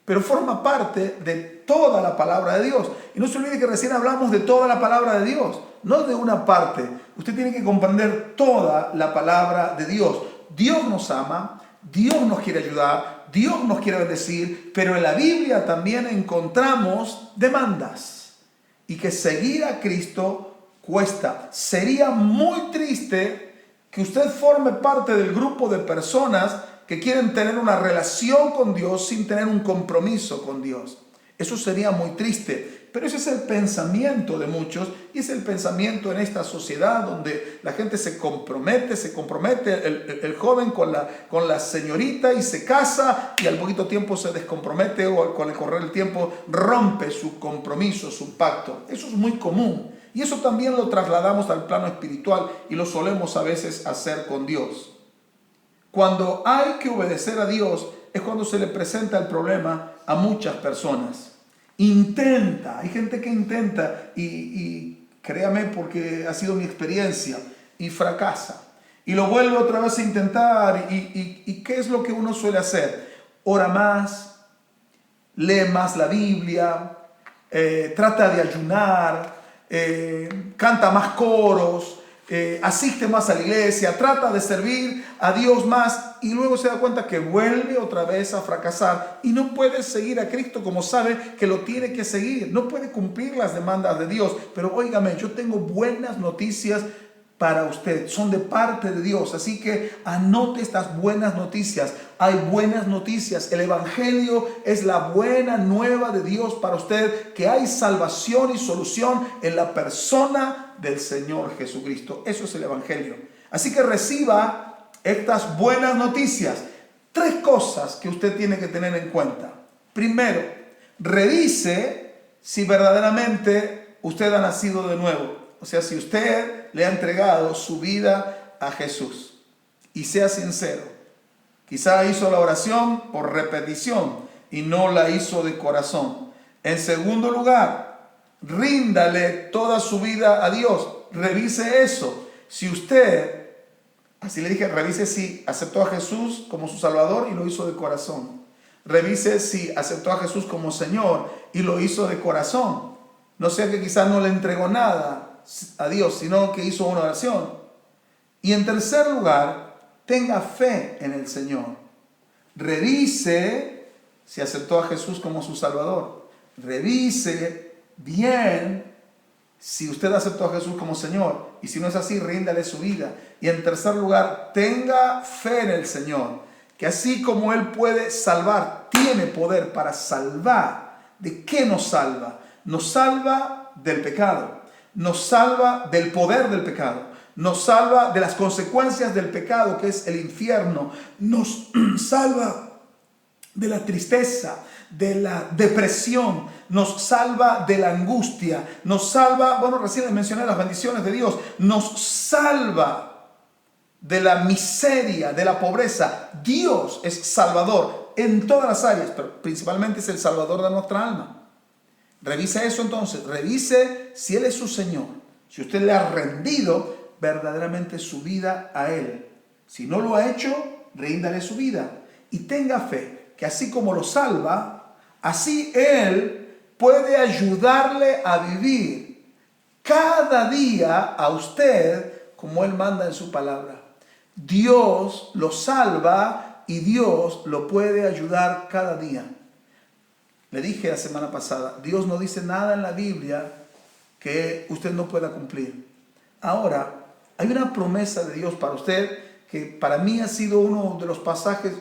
A: pero forma parte de toda la palabra de Dios. Y no se olvide que recién hablamos de toda la palabra de Dios, no de una parte. Usted tiene que comprender toda la palabra de Dios. Dios nos ama, Dios nos quiere ayudar, Dios nos quiere bendecir, pero en la Biblia también encontramos demandas y que seguir a Cristo cuesta. Sería muy triste que usted forme parte del grupo de personas que quieren tener una relación con Dios sin tener un compromiso con Dios. Eso sería muy triste, pero ese es el pensamiento de muchos y es el pensamiento en esta sociedad donde la gente se compromete el joven con la señorita y se casa y al poquito tiempo se descompromete o con el correr del tiempo rompe su compromiso, su pacto. Eso es muy común y eso también lo trasladamos al plano espiritual y lo solemos a veces hacer con Dios. Cuando hay que obedecer a Dios es cuando se le presenta el problema a muchas personas. Hay gente que intenta y créame porque ha sido mi experiencia y fracasa. Y lo vuelve otra vez a intentar y ¿qué es lo que uno suele hacer? Ora más, lee más la Biblia, trata de ayunar, canta más coros, asiste más a la iglesia, trata de servir a Dios más y luego se da cuenta que vuelve otra vez a fracasar y no puede seguir a Cristo como sabe que lo tiene que seguir, no puede cumplir las demandas de Dios. Pero óigame, yo tengo buenas noticias para usted, son de parte de Dios, así que anote estas buenas noticias. Hay buenas noticias, el Evangelio es la buena nueva de Dios para usted, que hay salvación y solución en la persona del Señor Jesucristo. Eso es el Evangelio. Así que reciba estas buenas noticias. 3 cosas que usted tiene que tener en cuenta. Primero, revise si verdaderamente usted ha nacido de nuevo. O sea, si usted le ha entregado su vida a Jesús y sea sincero, quizá hizo la oración por repetición y no la hizo de corazón. En segundo lugar, ríndale toda su vida a Dios. Revise eso. Si usted, así le dije, revise si aceptó a Jesús como su Salvador y lo hizo de corazón. Revise si aceptó a Jesús como Señor y lo hizo de corazón. No sea que quizás no le entregó nada a Dios, sino que hizo una oración. Y en tercer lugar, tenga fe en el Señor. Revise si aceptó a Jesús como su Salvador. Revise bien si usted aceptó a Jesús como Señor. Y si no es así, ríndale su vida. Y en tercer lugar, tenga fe en el Señor, que así como Él puede salvar, tiene poder para salvar. ¿De qué nos salva? Nos salva del pecado, nos salva del poder del pecado, nos salva de las consecuencias del pecado, que es el infierno, nos salva de la tristeza, de la depresión, nos salva de la angustia, nos salva, bueno, recién les mencioné las bendiciones de Dios, nos salva de la miseria, de la pobreza. Dios es salvador en todas las áreas, pero principalmente es el salvador de nuestra alma. Revise eso entonces, revise si Él es su Señor, si usted le ha rendido verdaderamente su vida a Él. Si no lo ha hecho, ríndale su vida y tenga fe que así como lo salva, así Él puede ayudarle a vivir cada día a usted como Él manda en su palabra. Dios lo salva y Dios lo puede ayudar cada día. Le dije la semana pasada, Dios no dice nada en la Biblia que usted no pueda cumplir. Ahora, hay una promesa de Dios para usted que para mí ha sido uno de los pasajes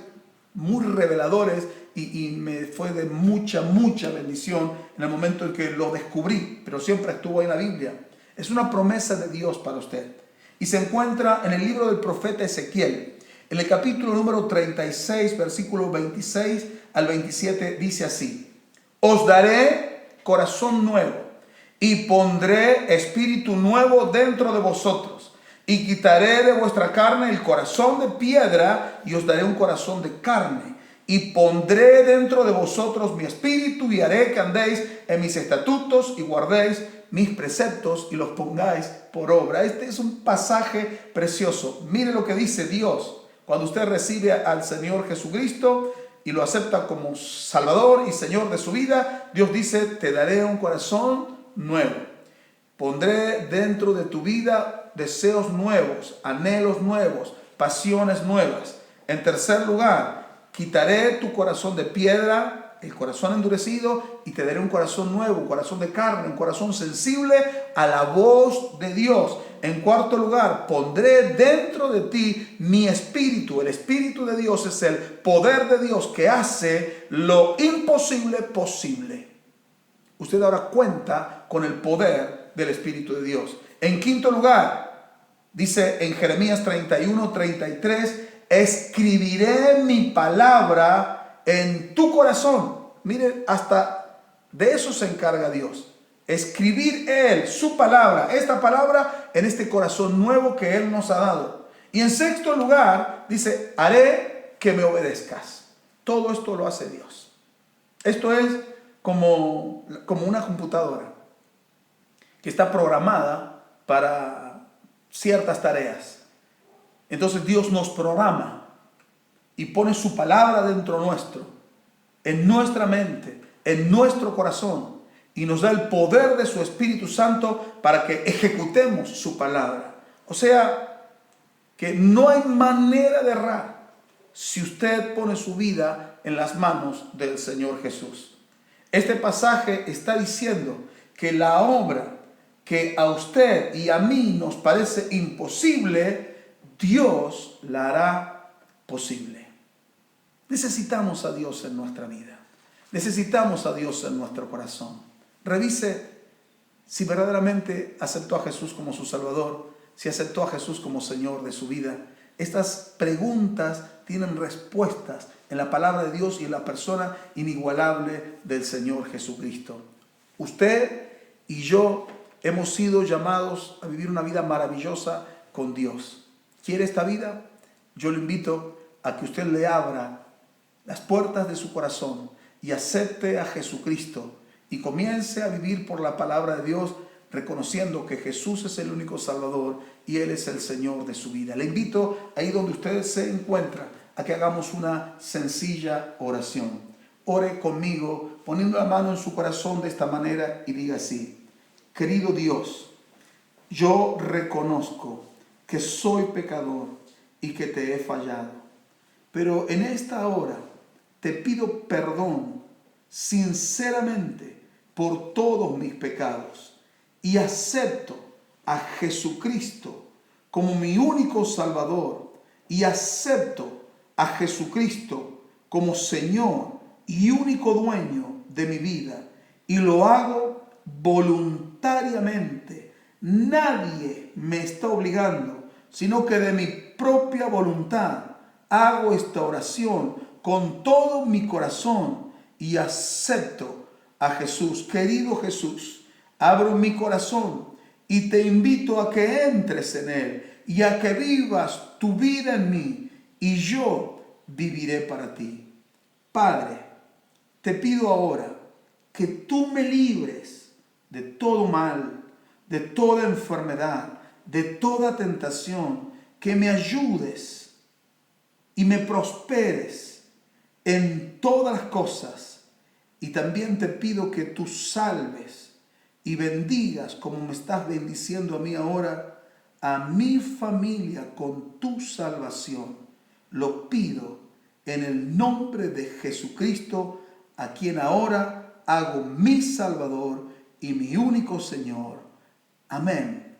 A: muy reveladores y me fue de mucha bendición en el momento en que lo descubrí, pero siempre estuvo en la Biblia. Es una promesa de Dios para usted y se encuentra en el libro del profeta Ezequiel. En el capítulo número 36, versículo 26 al 27, dice así: os daré corazón nuevo y pondré espíritu nuevo dentro de vosotros y quitaré de vuestra carne el corazón de piedra y os daré un corazón de carne y pondré dentro de vosotros mi espíritu y haré que andéis en mis estatutos y guardéis mis preceptos y los pongáis por obra. Este es un pasaje precioso. Mire lo que dice Dios cuando usted recibe al Señor Jesucristo y lo acepta como Salvador y Señor de su vida. Dios dice: te daré un corazón nuevo. Pondré dentro de tu vida deseos nuevos, anhelos nuevos, pasiones nuevas. En tercer lugar, quitaré tu corazón de piedra, el corazón endurecido, y te daré un corazón nuevo, un corazón de carne, un corazón sensible a la voz de Dios. En cuarto lugar, pondré dentro de ti mi espíritu. El espíritu de Dios es el poder de Dios que hace lo imposible posible. Usted ahora cuenta con el poder del Espíritu de Dios. En quinto lugar, dice en Jeremías 31:33, escribiré mi palabra en tu corazón. Mire, hasta de eso se encarga Dios. Escribir Él, su palabra, esta palabra en este corazón nuevo que Él nos ha dado. Y en sexto lugar, dice, haré que me obedezcas. Todo esto lo hace Dios. Esto es como una computadora que está programada para ciertas tareas. Entonces Dios nos programa y pone su palabra dentro nuestro, en nuestra mente, en nuestro corazón, y nos da el poder de su Espíritu Santo para que ejecutemos su palabra. O sea, que no hay manera de errar si usted pone su vida en las manos del Señor Jesús. Este pasaje está diciendo que la obra que a usted y a mí nos parece imposible, Dios la hará posible. Necesitamos a Dios en nuestra vida. Necesitamos a Dios en nuestro corazón. Revise si verdaderamente aceptó a Jesús como su Salvador, si aceptó a Jesús como Señor de su vida. Estas preguntas tienen respuestas en la palabra de Dios y en la persona inigualable del Señor Jesucristo. Usted y yo hemos sido llamados a vivir una vida maravillosa con Dios. ¿Quiere esta vida? Yo le invito a que usted le abra las puertas de su corazón y acepte a Jesucristo y comience a vivir por la palabra de Dios, reconociendo que Jesús es el único Salvador y Él es el Señor de su vida. Le invito ahí donde usted se encuentra a que hagamos una sencilla oración. Ore conmigo poniendo la mano en su corazón de esta manera y diga así: querido Dios, yo reconozco que soy pecador y que te he fallado. Pero en esta hora te pido perdón sinceramente por todos mis pecados y acepto a Jesucristo como mi único Salvador y acepto a Jesucristo como Señor y único dueño de mi vida, y lo hago voluntariamente. Nadie me está obligando, sino que de mi propia voluntad hago esta oración con todo mi corazón y acepto a Jesús. Querido Jesús, abro mi corazón y te invito a que entres en él y a que vivas tu vida en mí, y yo viviré para ti. Padre, te pido ahora que tú me libres de todo mal, de toda enfermedad, de toda tentación, que me ayudes y me prosperes en todas las cosas. Y también te pido que tú salves y bendigas, como me estás bendiciendo a mí ahora, a mi familia con tu salvación. Lo pido en el nombre de Jesucristo, a quien ahora hago mi Salvador y mi único Señor. Amén,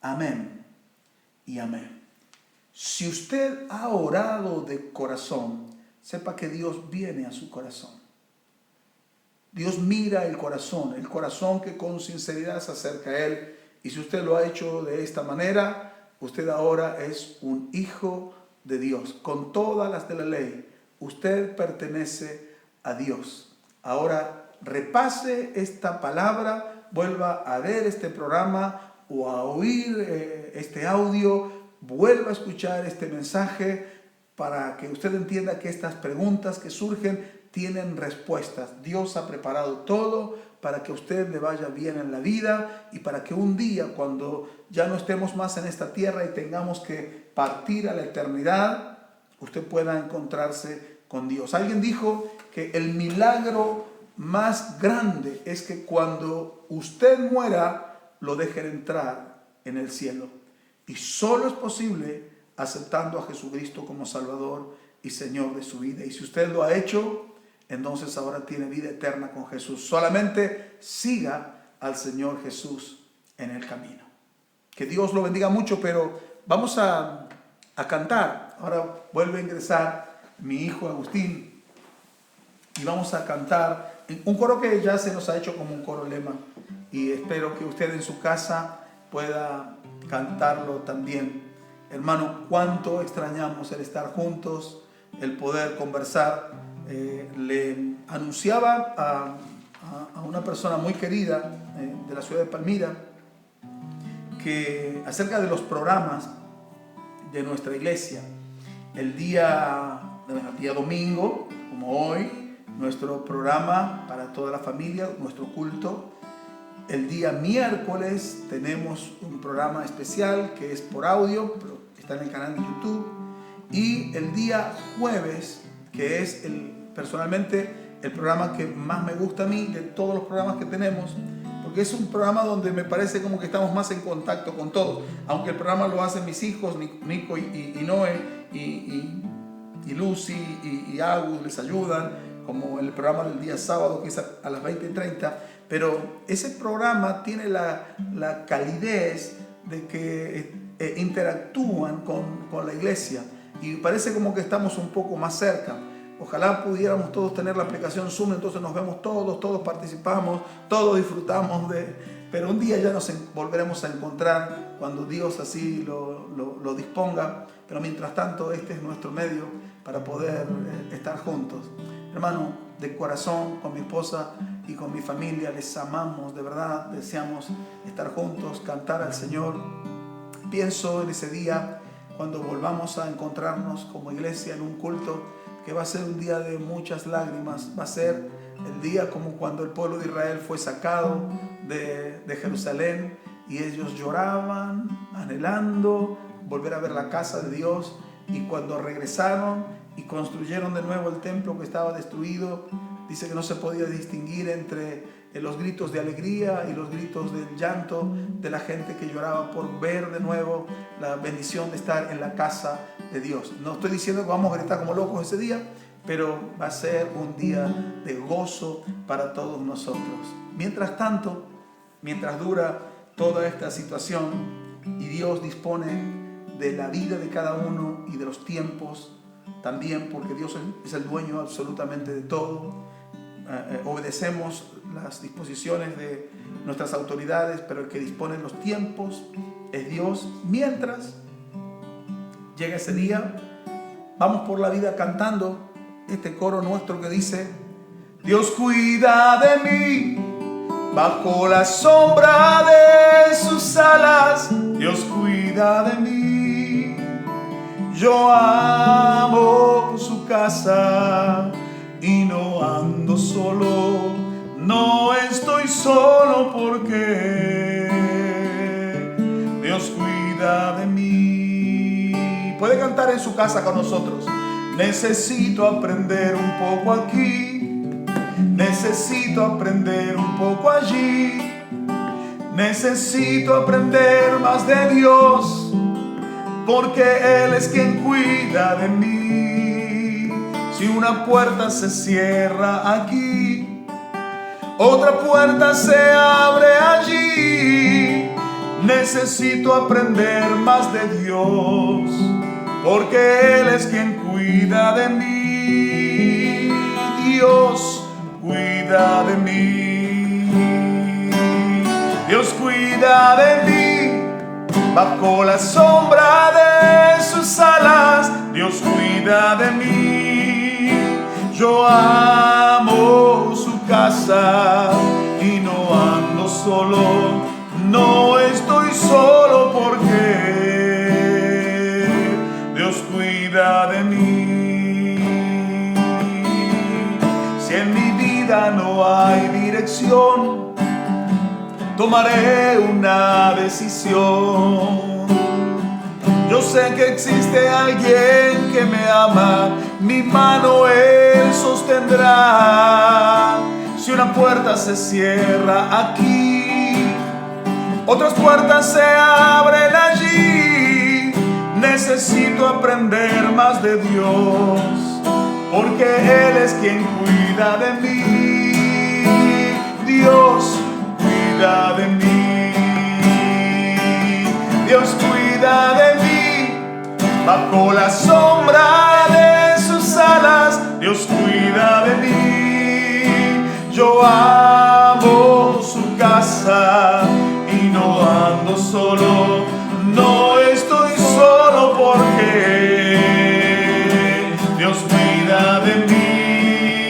A: amén y amén. Si usted ha orado de corazón, sepa que Dios viene a su corazón. Dios mira el corazón que con sinceridad se acerca a Él. Y si usted lo ha hecho de esta manera, usted ahora es un hijo de Dios. Con todas las de la ley, usted pertenece a Dios. Ahora repase esta palabra, vuelva a ver este programa o a oír este audio, vuelva a escuchar este mensaje para que usted entienda que estas preguntas que surgen tienen respuestas. Dios ha preparado todo para que a usted le vaya bien en la vida y para que un día, cuando ya no estemos más en esta tierra y tengamos que partir a la eternidad, usted pueda encontrarse con Dios. Alguien dijo que el milagro más grande es que cuando usted muera, lo dejen entrar en el cielo. Y solo es posible aceptando a Jesucristo como Salvador y Señor de su vida. Y si usted lo ha hecho, entonces ahora tiene vida eterna con Jesús. Solamente siga al Señor Jesús en el camino. Que Dios lo bendiga mucho, pero vamos a cantar. Ahora vuelve a ingresar mi hijo Agustín y vamos a cantar un coro que ya se nos ha hecho como un coro lema, y espero que usted en su casa pueda cantarlo también. Hermano, cuánto extrañamos el estar juntos, el poder conversar. Le anunciaba a una persona muy querida de la ciudad de Palmira que acerca de los programas de nuestra iglesia. El día domingo, como hoy, nuestro programa para toda la familia, nuestro culto. El día miércoles tenemos un programa especial que es por audio, pero está en el canal de YouTube. Y el día jueves, que es personalmente el programa que más me gusta a mí de todos los programas que tenemos, porque es un programa donde me parece como que estamos más en contacto con todos, aunque el programa lo hacen mis hijos, Nico y Noé, y Lucy y Agus les ayudan, como el programa del día sábado que es a las 20:30, pero ese programa tiene la calidez de que interactúan con la iglesia y parece como que estamos un poco más cerca. Ojalá pudiéramos todos tener la aplicación Zoom, entonces nos vemos todos participamos, todos disfrutamos pero un día ya nos volveremos a encontrar cuando Dios así lo disponga. Pero mientras tanto, este es nuestro medio para poder estar juntos. Hermano, de corazón, con mi esposa y con mi familia, les amamos, de verdad, deseamos estar juntos, cantar al Señor. Pienso en ese día cuando volvamos a encontrarnos como iglesia en un culto, que va a ser un día de muchas lágrimas. Va a ser el día como cuando el pueblo de Israel fue sacado de Jerusalén y ellos lloraban, anhelando volver a ver la casa de Dios. Y cuando regresaron y construyeron de nuevo el templo que estaba destruido, dice que no se podía distinguir entre los gritos de alegría y los gritos del llanto de la gente que lloraba por ver de nuevo la bendición de estar en la casa de Dios. No estoy diciendo que vamos a gritar como locos ese día, pero va a ser un día de gozo para todos nosotros. Mientras tanto, mientras dura toda esta situación y Dios dispone de la vida de cada uno y de los tiempos también, porque Dios es el dueño absolutamente de todo, obedecemos las disposiciones de nuestras autoridades, pero el que dispone de los tiempos es Dios. Mientras llega ese día, vamos por la vida cantando este coro nuestro que dice: Dios cuida de mí bajo la sombra de sus alas, Dios cuida de mí. Yo amo su casa y no ando solo, no estoy solo porque Dios cuida de mí. Puede cantar en su casa con nosotros. Necesito aprender un poco aquí, necesito aprender un poco allí, necesito aprender más de Dios, porque Él es quien cuida de mí. Si una puerta se cierra aquí, otra puerta se abre allí. Necesito aprender más de Dios, porque Él es quien cuida de mí. Dios cuida de mí. Dios cuida de mí bajo la sombra de sus alas. Dios cuida de mí. Yo amo su casa y no ando solo, no estoy solo porque Dios cuida de mí. Si en mi vida no hay dirección, tomaré una decisión. Yo sé que existe alguien que me ama, mi mano Él sostendrá. Si una puerta se cierra aquí, otras puertas se abren allí. Necesito aprender más de Dios, porque Él es quien cuida de mí. Dios cuida de mí. Dios cuida de mí. Bajo la sombra de sus alas, Dios cuida de mí. Yo amo su casa y no ando solo, no estoy solo porque Dios cuida de mí.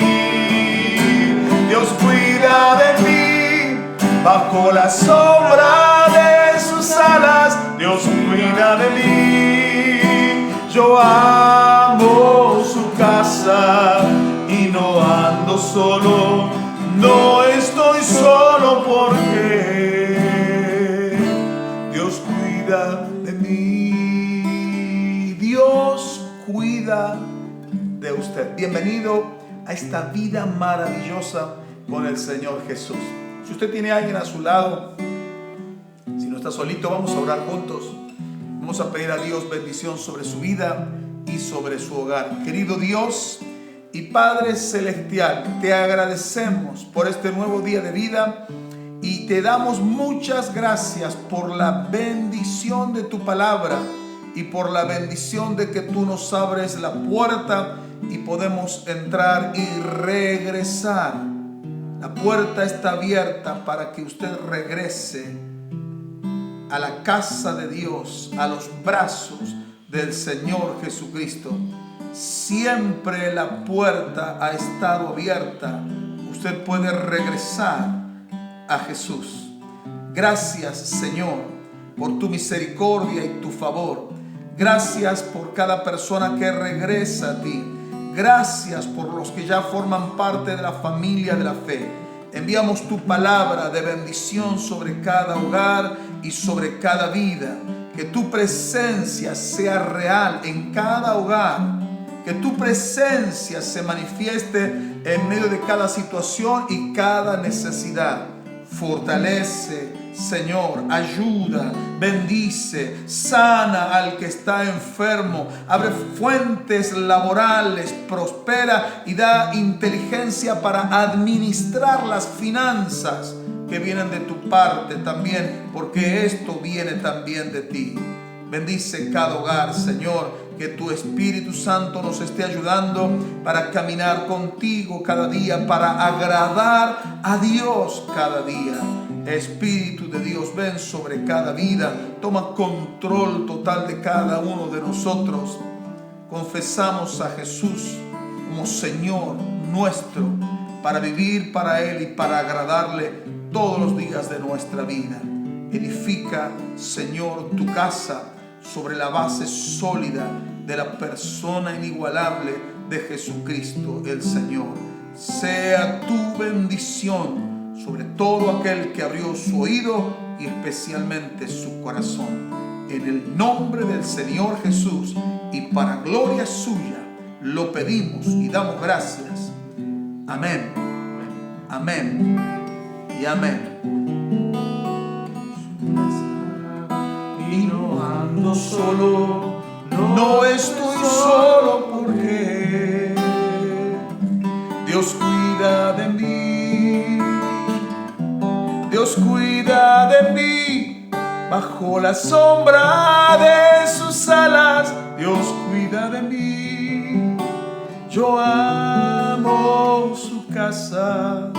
A: Dios cuida de mí. Bajo la sombra de sus alas, Dios cuida de mí. Yo amo su casa y no ando solo, no estoy solo porque Dios cuida de mí. Dios cuida de usted. Bienvenido a esta vida maravillosa con el Señor Jesús. Si usted tiene a alguien a su lado, si no está solito, vamos a orar juntos. Vamos a pedir a Dios bendición sobre su vida y sobre su hogar. Querido Dios y Padre Celestial, te agradecemos por este nuevo día de vida y te damos muchas gracias por la bendición de tu palabra y por la bendición de que tú nos abres la puerta y podemos entrar y regresar. La puerta está abierta para que usted regrese a la casa de Dios, a los brazos del Señor Jesucristo. Siempre la puerta ha estado abierta. Usted puede regresar a Jesús. Gracias, Señor, por tu misericordia y tu favor. Gracias por cada persona que regresa a ti. Gracias por los que ya forman parte de la familia de la fe. Enviamos tu palabra de bendición sobre cada hogar y sobre cada vida. Que tu presencia sea real en cada hogar. Que tu presencia se manifieste en medio de cada situación y cada necesidad. Fortalece, Señor, ayuda, bendice, sana al que está enfermo, abre fuentes laborales, prospera y da inteligencia para administrar las finanzas que vienen de tu parte también, porque esto viene también de ti. Bendice cada hogar, Señor, que tu Espíritu Santo nos esté ayudando para caminar contigo cada día, para agradar a Dios cada día. Espíritu de Dios, ven sobre cada vida, toma control total de cada uno de nosotros. Confesamos a Jesús como Señor nuestro, para vivir para Él y para agradarle todos los días de nuestra vida. Edifica, Señor, tu casa sobre la base sólida de la persona inigualable de Jesucristo el Señor. Sea tu bendición sobre todo aquel que abrió su oído y especialmente su corazón. En el nombre del Señor Jesús y para gloria suya lo pedimos y damos gracias. Amén. Amén y amén. Y no ando solo, no estoy solo, porque Dios cuida de mí. Dios cuida de mí, bajo la sombra de sus alas. Dios cuida de mí. Yo amo su casa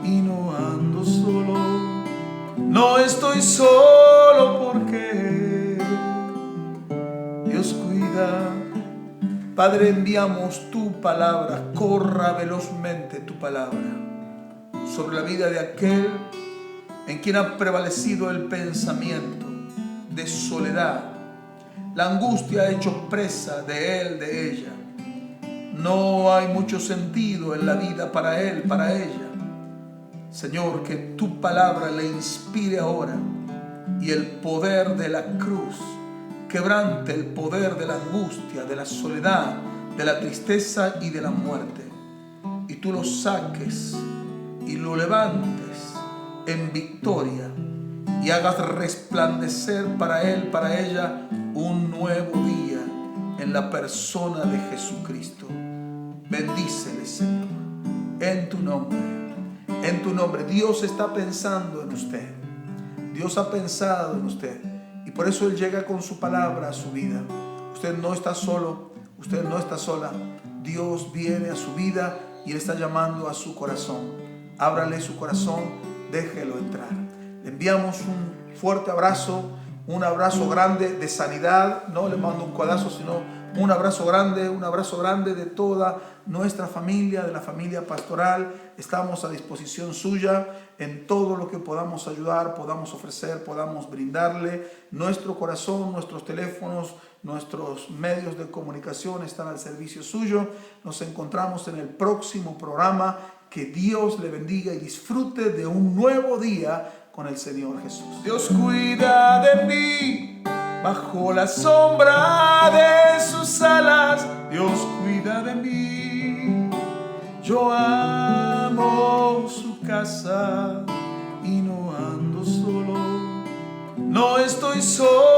A: y no ando solo. No estoy solo porque Dios cuida. Padre, enviamos tu palabra, corra velozmente tu palabra sobre la vida de aquel en quien ha prevalecido el pensamiento de soledad. La angustia ha hecho presa de él, de ella. No hay mucho sentido en la vida para él, para ella. Señor, que tu palabra le inspire ahora y el poder de la cruz quebrante el poder de la angustia, de la soledad, de la tristeza y de la muerte. Y tú lo saques y lo levantes en victoria y hagas resplandecer para él, para ella, un nuevo día en la persona de Jesucristo. Bendícele, Señor, en tu nombre. En tu nombre. Dios está pensando en usted. Dios ha pensado en usted. Y por eso Él llega con su palabra a su vida. Usted no está solo. Usted no está sola. Dios viene a su vida y Él está llamando a su corazón. Ábrale su corazón. Déjelo entrar. Le enviamos un fuerte abrazo. Un abrazo grande de sanidad. No le mando un codazo, sino un abrazo grande de toda nuestra familia, de la familia pastoral. Estamos a disposición suya en todo lo que podamos ayudar, podamos ofrecer, podamos brindarle. Nuestro corazón, nuestros teléfonos, nuestros medios de comunicación están al servicio suyo. Nos encontramos en el próximo programa. Que Dios le bendiga y disfrute de un nuevo día con el Señor Jesús. Dios cuida de mí, bajo la sombra de sus alas. Dios cuida de mí. Yo amo su casa y no ando solo. No estoy solo